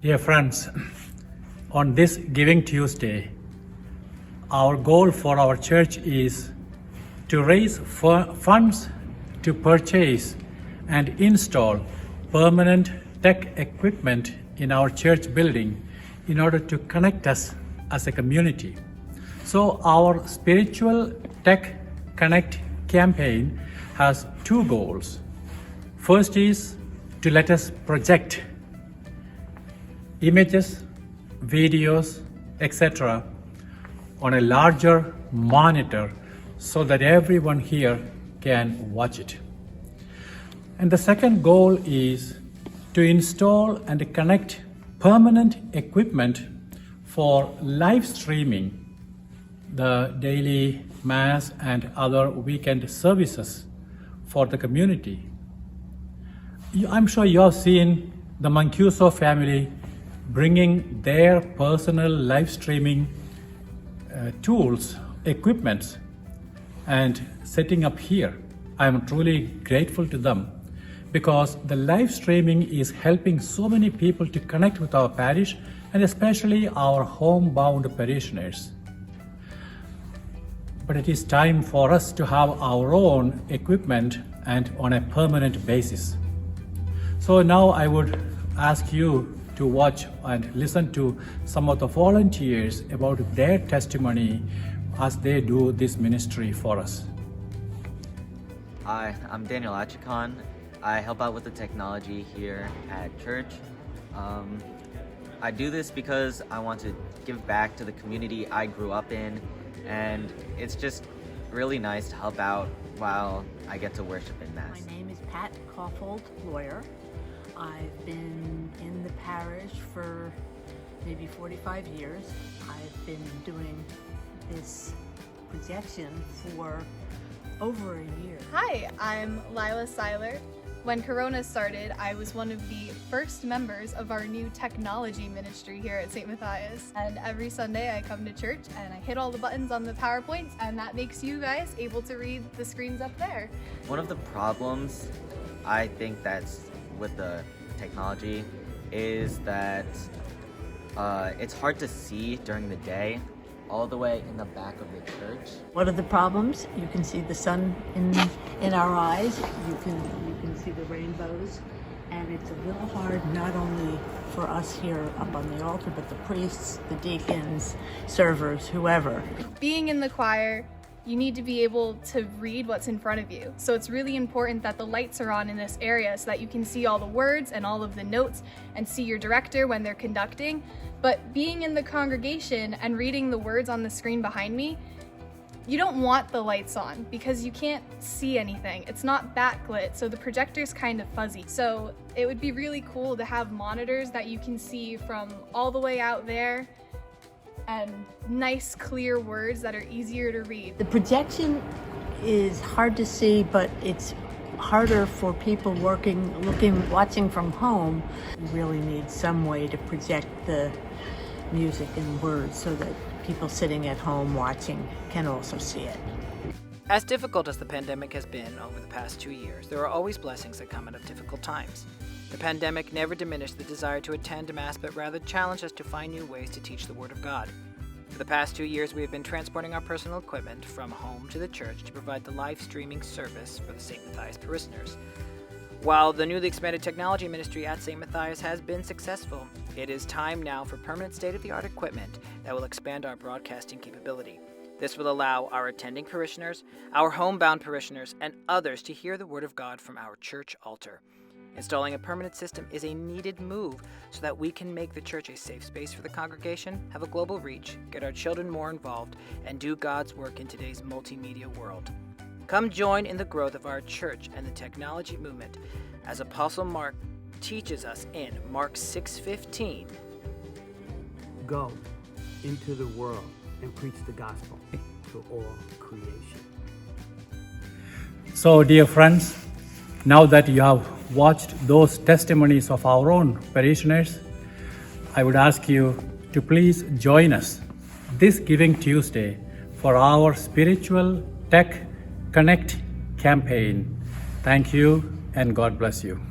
Dear friends, on this Giving Tuesday, our goal for our church is to raise funds to purchase and install permanent tech equipment in our church building in order to connect us as a community. So our Spiritual Tech Connect campaign has two goals. First is to let us project images, videos, etc. on a larger monitor so that everyone here can watch it. And the second goal is to install and connect permanent equipment for live streaming the daily mass and other weekend services for the community. I'm sure you have seen the Mancuso family bringing their personal live streaming tools, equipments, and setting up here. I'm truly grateful to them because the live streaming is helping so many people to connect with our parish and especially our homebound parishioners. But it is time for us to have our own equipment and on a permanent basis. So now I would ask you to watch and listen to some of the volunteers about their testimony as they do this ministry for us. Hi, I'm Daniel Achikon. I help out with the technology here at church. I do this because I want to give back to the community I grew up in, and it's just really nice to help out while I get to worship in Mass. My name is Pat Koffold, lawyer. I've been in the parish for maybe 45 years. I've been doing this projection for over a year. Hi, I'm Lila Seiler. When Corona started, I was one of the first members of our new technology ministry here at St. Matthias. And every Sunday I come to church and I hit all the buttons on the PowerPoints, and that makes you guys able to read the screens up there. One of the problems I think that's with the technology is that it's hard to see during the day all the way in the back of the church. What are the problems? You can see the sun in our eyes. You can see the rainbows, and it's a little hard not only for us here up on the altar, but the priests, the deacons, servers, whoever. Being in the choir, you need to be able to read what's in front of you. So it's really important that the lights are on in this area so that you can see all the words and all of the notes and see your director when they're conducting. But being in the congregation and reading the words on the screen behind me, you don't want the lights on because you can't see anything. It's not backlit, so the projector's kind of fuzzy. So it would be really cool to have monitors that you can see from all the way out there and nice clear words that are easier to read. The projection is hard to see, but it's harder for people watching from home. You really need some way to project the music and words so that people sitting at home watching can also see it. As difficult as the pandemic has been over the past 2 years, there are always blessings that come out of difficult times. The pandemic never diminished the desire to attend Mass, but rather challenged us to find new ways to teach the Word of God. For the past 2 years, we have been transporting our personal equipment from home to the church to provide the live streaming service for the St. Matthias parishioners. While the newly expanded technology ministry at St. Matthias has been successful, it is time now for permanent state-of-the-art equipment that will expand our broadcasting capability. This will allow our attending parishioners, our homebound parishioners, and others to hear the Word of God from our church altar. Installing a permanent system is a needed move so that we can make the church a safe space for the congregation, have a global reach, get our children more involved, and do God's work in today's multimedia world. Come join in the growth of our church and the technology movement as Apostle Mark teaches us in Mark 6:15. Go into the world and preach the gospel to all creation. So, dear friends, now that you have watched those testimonies of our own parishioners, I would ask you to please join us this Giving Tuesday for our Spiritual Tech Connect campaign. Thank you and God bless you.